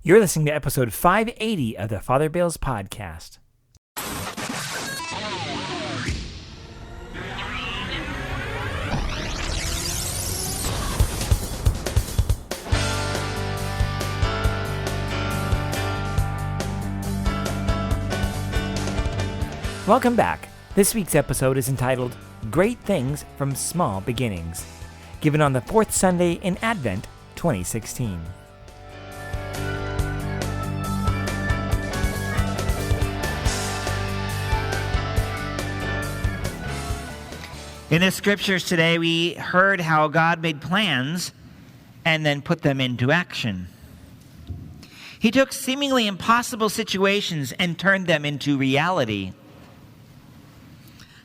You're listening to episode 580 of the Father Bales podcast. Welcome back. This week's episode is entitled Great Things from Small Beginnings, given on the fourth Sunday in Advent 2016. In the scriptures today, we heard how God made plans and then put them into action. He took seemingly impossible situations and turned them into reality.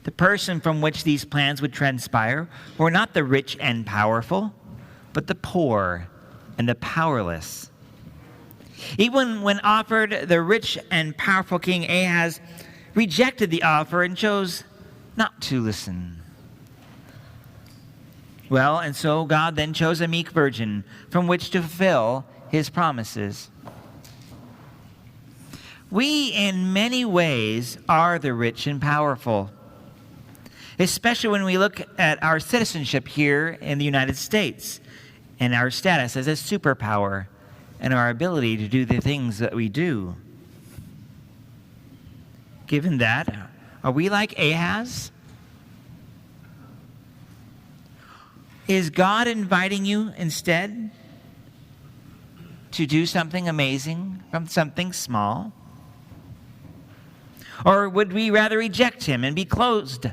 The person from which these plans would transpire were not the rich and powerful, but the poor and the powerless. Even when offered, the rich and powerful King Ahaz rejected the offer and chose not to listen. Well, and so God then chose a meek virgin from which to fulfill his promises. We, in many ways, are the rich and powerful, especially when we look at our citizenship here in the United States and our status as a superpower and our ability to do the things that we do. Given that, are we like Ahaz? Is God inviting you instead to do something amazing from something small? Or would we rather reject him and be closed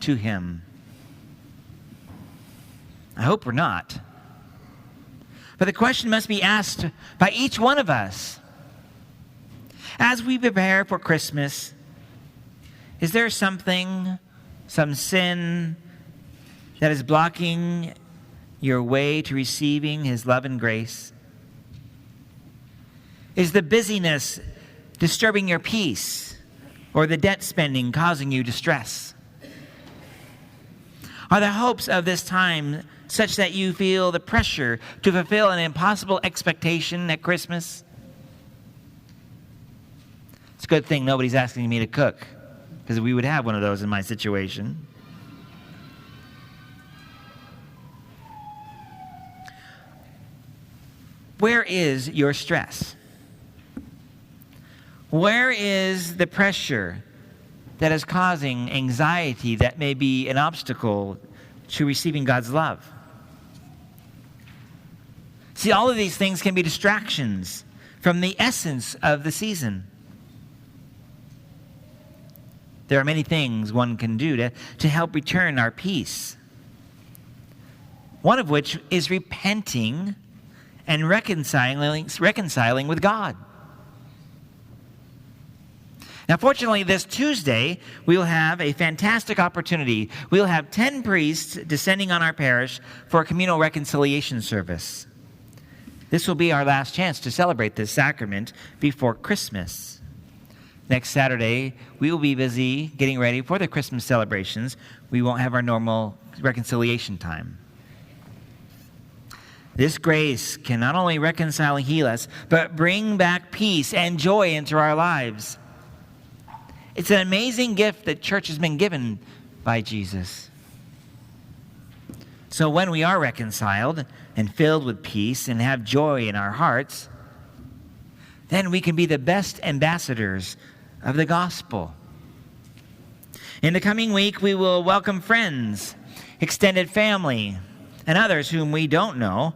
to him? I hope we're not. But the question must be asked by each one of us. As we prepare for Christmas, is there something, some sin that is blocking your way to receiving his love and grace? Is the busyness disturbing your peace, or the debt spending causing you distress? Are the hopes of this time such that you feel the pressure to fulfill an impossible expectation at Christmas? It's a good thing nobody's asking me to cook, because we would have one of those in my situation. Where is your stress? Where is the pressure that is causing anxiety that may be an obstacle to receiving God's love? See, all of these things can be distractions from the essence of the season. There are many things one can do to help return our peace. One of which is repenting and reconciling with God. Now, fortunately, this Tuesday, we'll have a fantastic opportunity. We'll have 10 priests descending on our parish for a Communal Reconciliation Service. This will be our last chance to celebrate this sacrament before Christmas. Next Saturday, we will be busy getting ready for the Christmas celebrations. We won't have our normal reconciliation time. This grace can not only reconcile and heal us, but bring back peace and joy into our lives. It's an amazing gift that church has been given by Jesus. So when we are reconciled and filled with peace and have joy in our hearts, then we can be the best ambassadors of the gospel. In the coming week, we will welcome friends, extended family, and others whom we don't know,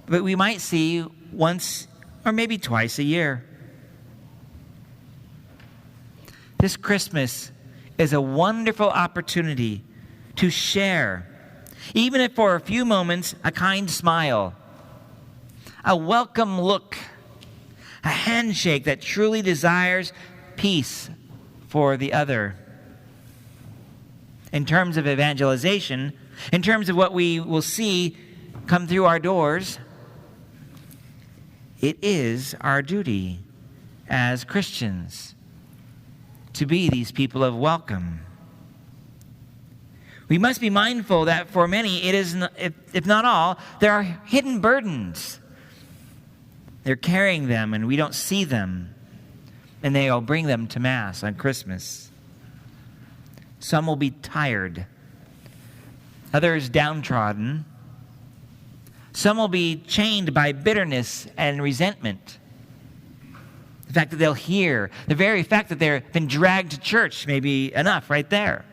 but we might see once or maybe twice a year. This Christmas is a wonderful opportunity to share, even if for a few moments, a kind smile, a welcome look, a handshake that truly desires peace for the other. In terms of evangelization, in terms of what we will see come through our doors, it is our duty as Christians to be these people of welcome. We must be mindful that for many, it is, if not all, there are hidden burdens They're carrying them and we don't see them. And they'll bring them to Mass on Christmas. Some will be tired. Others downtrodden. Some will be chained by bitterness and resentment. The fact that they'll hear, the very fact that they've been dragged to church may be enough right there.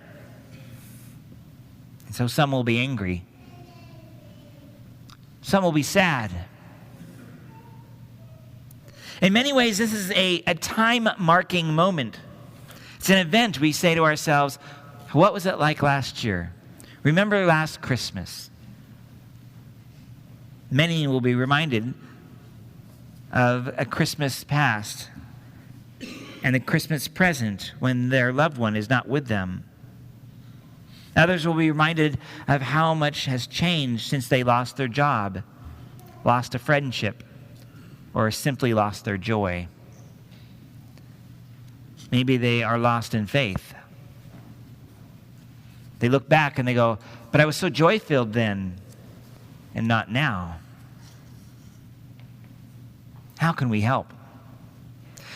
And so some will be angry. Some will be sad. In many ways, this is a time-marking moment. It's an event we say to ourselves, what was it like last year? Remember last Christmas? Many will be reminded of a Christmas past and a Christmas present when their loved one is not with them. Others will be reminded of how much has changed since they lost their job, lost a friendship, or simply lost their joy. Maybe they are lost in faith. They look back and they go, but I was so joy-filled then and not now. How can we help?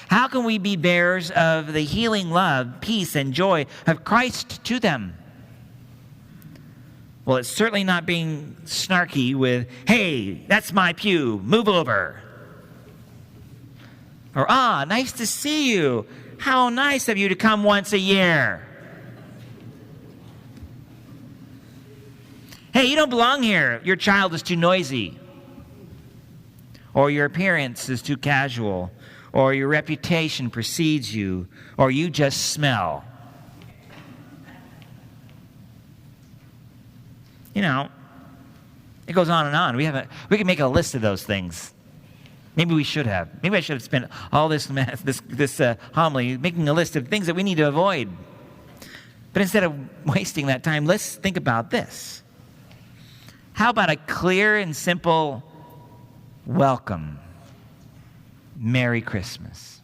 How can we be bearers of the healing love, peace, and joy of Christ to them? Well, it's certainly not being snarky with, hey, that's my pew, move over. Or, nice to see you. How nice of you to come once a year. Hey, you don't belong here. Your child is too noisy. Or your appearance is too casual. Or your reputation precedes you. Or you just smell. You know, it goes on and on. We can make a list of those things. Maybe we should have. Maybe I should have spent all this homily making a list of things that we need to avoid. But instead of wasting that time, let's think about this. How about a clear and simple welcome? Merry Christmas.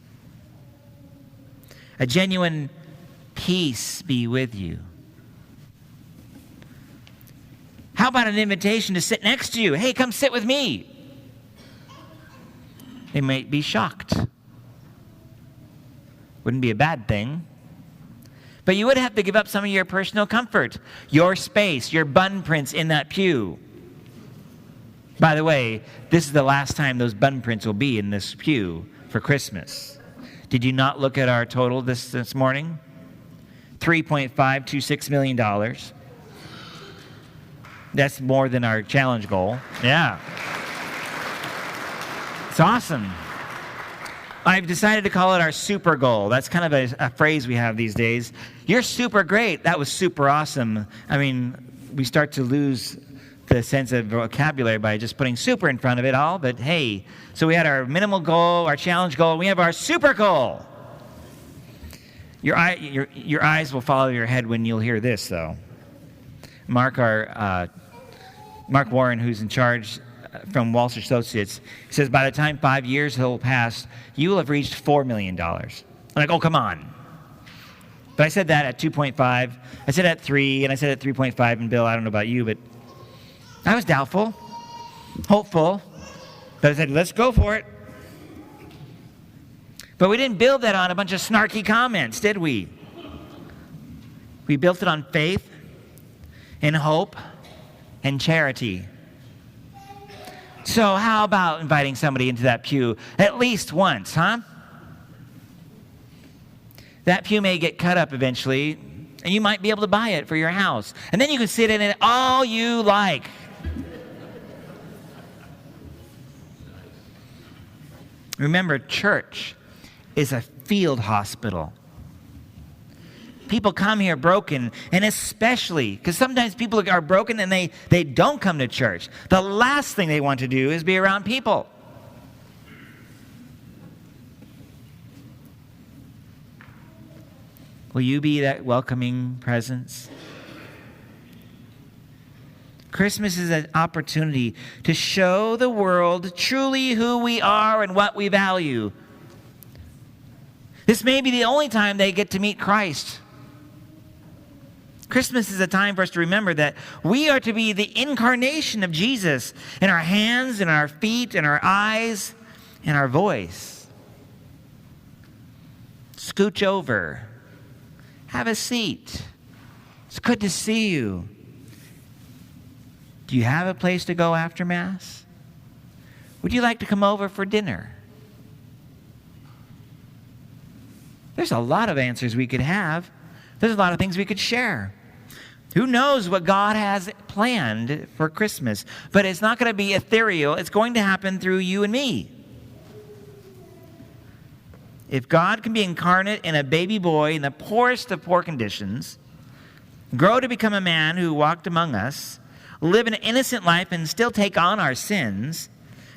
A genuine peace be with you. How about an invitation to sit next to you? Hey, come sit with me. They might be shocked. Wouldn't be a bad thing. But you would have to give up some of your personal comfort, your space, your bun prints in that pew. By the way, this is the last time those bun prints will be in this pew for Christmas. Did you not look at our total this morning? $3.526 million. That's more than our challenge goal. Yeah. It's awesome. I've decided to call it our super goal. That's kind of a phrase we have these days. You're super great. That was super awesome. I mean, we start to lose the sense of vocabulary by just putting super in front of it all. But hey, so we had our minimal goal, our challenge goal. We have our super goal. Your eyes will follow your head when you'll hear this, though. Mark Warren, who's in charge from Walsh Associates, says by the time 5 years will pass, you will have reached $4 million. I'm like, oh, come on. But I said that at 2.5. I said at 3, and I said at 3.5. And Bill, I don't know about you, but I was doubtful, hopeful. But I said, let's go for it. But we didn't build that on a bunch of snarky comments, did we? We built it on faith and hope and charity. So how about inviting somebody into that pew at least once, huh? That pew may get cut up eventually, and you might be able to buy it for your house. And then you can sit in it all you like. Remember, church is a field hospital. People come here broken, and especially, because sometimes people are broken and they don't come to church. The last thing they want to do is be around people. Will you be that welcoming presence? Christmas is an opportunity to show the world truly who we are and what we value. This may be the only time they get to meet Christ. Christmas is a time for us to remember that we are to be the incarnation of Jesus in our hands, in our feet, in our eyes, in our voice. Scooch over. Have a seat. It's good to see you. Do you have a place to go after Mass? Would you like to come over for dinner? There's a lot of answers we could have. There's a lot of things we could share. Who knows what God has planned for Christmas? But it's not going to be ethereal. It's going to happen through you and me. If God can be incarnate in a baby boy in the poorest of poor conditions, grow to become a man who walked among us, live an innocent life and still take on our sins,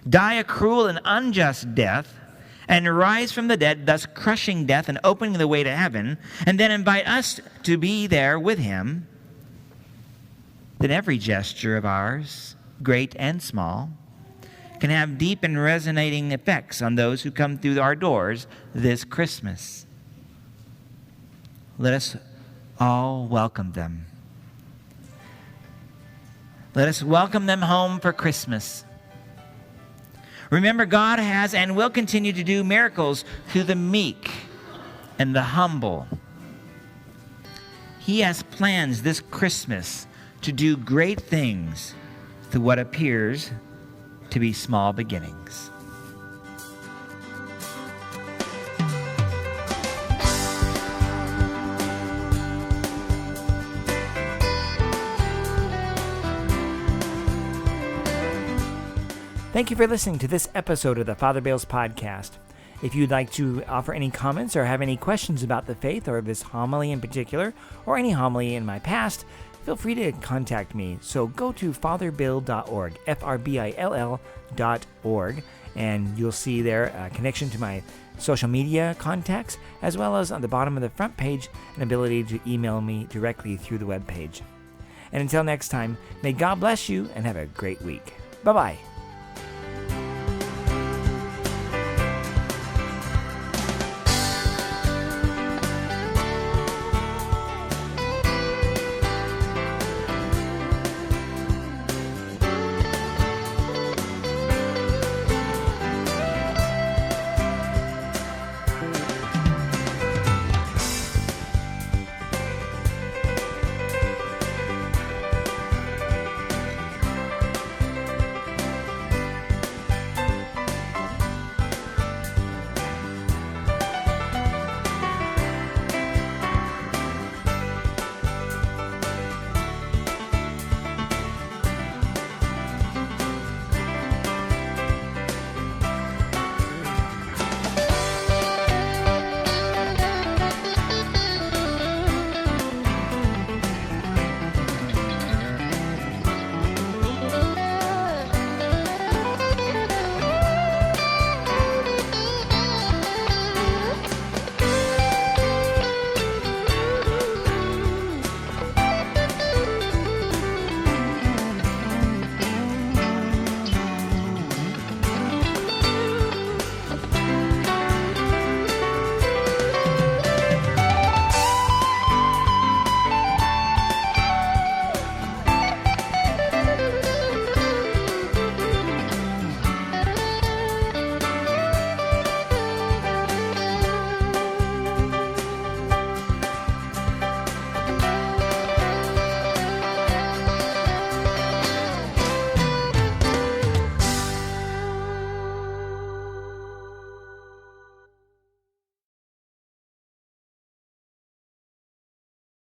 die a cruel and unjust death, and rise from the dead, thus crushing death and opening the way to heaven, and then invite us to be there with him, then every gesture of ours, great and small, can have deep and resonating effects on those who come through our doors this Christmas. Let us all welcome them. Let us welcome them home for Christmas. Remember, God has and will continue to do miracles through the meek and the humble. He has plans this Christmas to do great things through what appears to be small beginnings. Thank you for listening to this episode of the Father Bales Podcast. If you'd like to offer any comments or have any questions about the faith or this homily in particular, or any homily in my past, feel free to contact me. So go to fatherbill.org, FRBILL.org, and you'll see there a connection to my social media contacts, as well as on the bottom of the front page, an ability to email me directly through the webpage. And until next time, may God bless you and have a great week. Bye-bye.